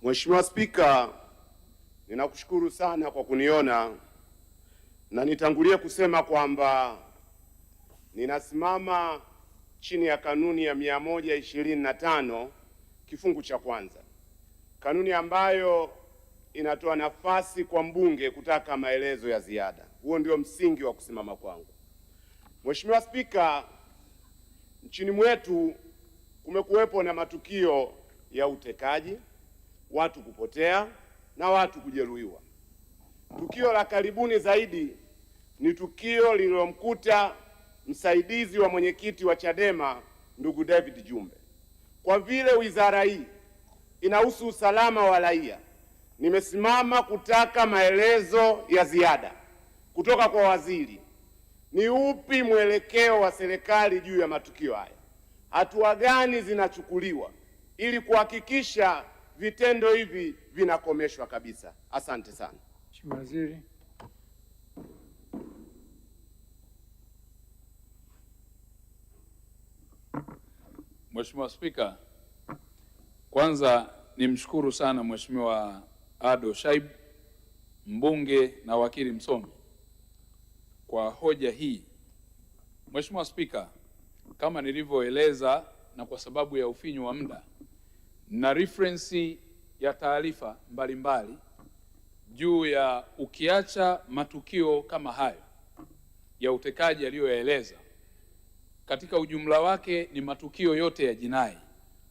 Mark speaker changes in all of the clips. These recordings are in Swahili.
Speaker 1: Mheshimiwa Spika, ninakushukuru sana kwa kuniona na nitangulie kusema kwamba ninasimama chini ya kanuni ya 125 kifungu cha kwanza, kanuni ambayo inatoa nafasi kwa mbunge kutaka maelezo ya ziada. Huo ndio msingi wa kusimama kwangu. Mheshimiwa Spika, nchini mwetu kumekuwepo na matukio ya utekaji, watu kupotea na watu kujeruhiwa. Tukio la karibuni zaidi ni tukio lililomkuta msaidizi wa mwenyekiti wa Chadema ndugu David Jumbe. Kwa vile wizara hii inahusu usalama wa raia, nimesimama kutaka maelezo ya ziada kutoka kwa waziri. Ni upi mwelekeo wa serikali juu ya matukio haya? Hatua gani zinachukuliwa ili kuhakikisha vitendo hivi vinakomeshwa kabisa? Asante sana.
Speaker 2: Mheshimiwa Waziri.
Speaker 3: Mheshimiwa Spika, kwanza nimshukuru sana Mheshimiwa Ado Shaib, mbunge na wakili msomi, kwa hoja hii. Mheshimiwa Spika, kama nilivyoeleza na kwa sababu ya ufinyu wa muda na reference ya taarifa mbalimbali juu ya, ukiacha matukio kama hayo ya utekaji aliyoyaeleza, katika ujumla wake ni matukio yote ya jinai,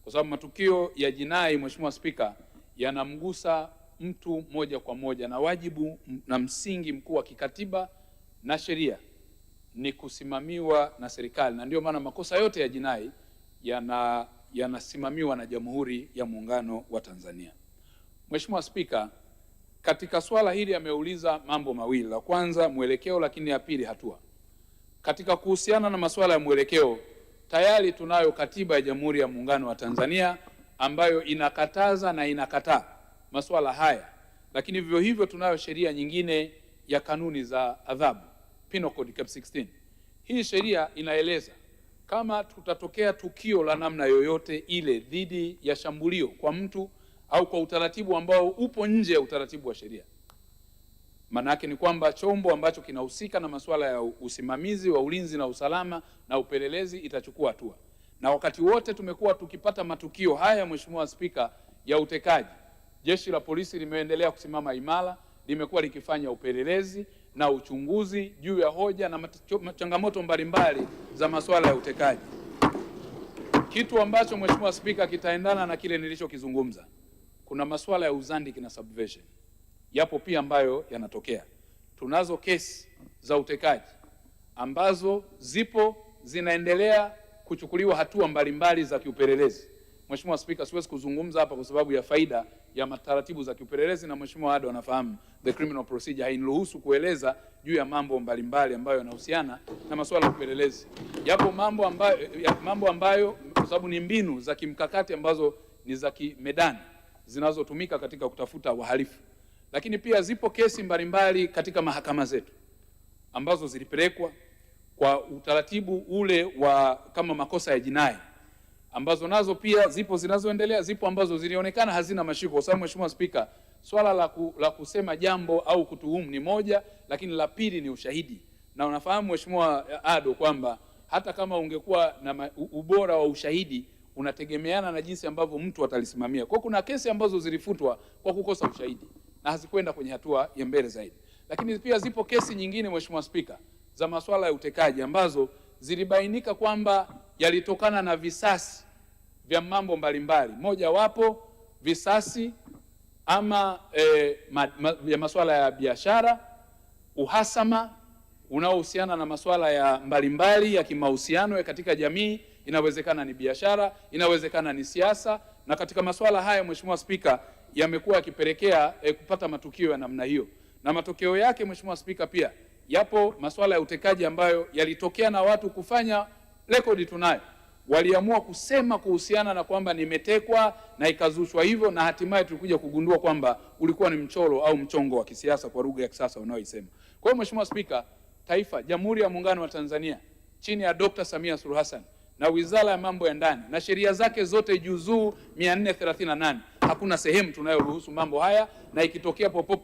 Speaker 3: kwa sababu matukio ya jinai, Mheshimiwa Spika, yanamgusa mtu moja kwa moja, na wajibu na msingi mkuu wa kikatiba na sheria ni kusimamiwa na serikali, na ndio maana makosa yote ya jinai yanasimamiwa na Jamhuri ya Muungano wa Tanzania. Mheshimiwa Spika, katika swala hili ameuliza mambo mawili. La kwanza mwelekeo, lakini ya pili hatua. Katika kuhusiana na masuala ya mwelekeo, tayari tunayo katiba ya Jamhuri ya Muungano wa Tanzania ambayo inakataza na inakataa masuala haya, lakini vivyo hivyo tunayo sheria nyingine ya kanuni za adhabu, Penal Code Cap 16. Hii sheria inaeleza kama tutatokea tukio la namna yoyote ile dhidi ya shambulio kwa mtu au kwa utaratibu ambao upo nje ya utaratibu wa sheria, maana yake ni kwamba chombo ambacho kinahusika na masuala ya usimamizi wa ulinzi na usalama na upelelezi itachukua hatua. Na wakati wote tumekuwa tukipata matukio haya, Mheshimiwa Spika, ya utekaji, jeshi la polisi limeendelea kusimama imara, limekuwa likifanya upelelezi na uchunguzi juu ya hoja na changamoto mbalimbali za masuala ya utekaji, kitu ambacho Mheshimiwa Spika kitaendana na kile nilichokizungumza. Kuna masuala ya uzandiki na subversion yapo pia ambayo yanatokea. Tunazo kesi za utekaji ambazo zipo zinaendelea kuchukuliwa hatua mbalimbali za kiupelelezi. Mheshimiwa Spika, siwezi kuzungumza hapa kwa sababu ya faida ya taratibu za kiupelelezi, na Mheshimiwa Ado anafahamu the criminal procedure hainiruhusu kueleza juu ya mambo mbalimbali ambayo yanahusiana na masuala ya upelelezi. Yapo mambo ambayo kwa sababu ni mbinu za kimkakati ambazo ni za kimedani zinazotumika katika kutafuta wahalifu. Lakini pia zipo kesi mbalimbali katika mahakama zetu ambazo zilipelekwa kwa utaratibu ule wa kama makosa ya jinai, ambazo nazo pia zipo zinazoendelea, zipo ambazo zilionekana hazina mashiko. Kwa sababu Mheshimiwa Spika, swala la kusema jambo au kutuhumu ni moja, lakini la pili ni ushahidi. Na unafahamu Mheshimiwa Ado kwamba hata kama ungekuwa na ubora wa ushahidi unategemeana na jinsi ambavyo mtu atalisimamia. Kwa kuna kesi ambazo zilifutwa kwa kukosa ushahidi na hazikwenda kwenye hatua ya mbele zaidi. Lakini pia zipo kesi nyingine Mheshimiwa Spika za masuala ya utekaji ambazo zilibainika kwamba yalitokana na visasi vya mambo mbalimbali. Moja wapo visasi ama ya masuala ya biashara, uhasama unaohusiana na masuala ya mbalimbali ya kimahusiano ya katika jamii. Inawezekana ni biashara, inawezekana ni siasa, na katika masuala haya Mheshimiwa Spika yamekuwa yakipelekea kupata matukio ya namna hiyo. Na matokeo yake Mheshimiwa Spika, pia yapo masuala ya utekaji ambayo yalitokea na watu kufanya rekodi tunayo. Waliamua kusema kuhusiana na kwamba nimetekwa na ikazushwa hivyo, na hatimaye tulikuja kugundua kwamba ulikuwa ni mchoro au mchongo wa kisiasa kwa lugha ya kisasa unaoisema. Kwa hiyo Mheshimiwa Spika, taifa, Jamhuri ya Muungano wa Tanzania chini ya Dr. Samia Suluhu Hassan na Wizara ya Mambo ya Ndani na sheria zake zote juzuu 438 hakuna sehemu tunayoruhusu mambo haya, na ikitokea popote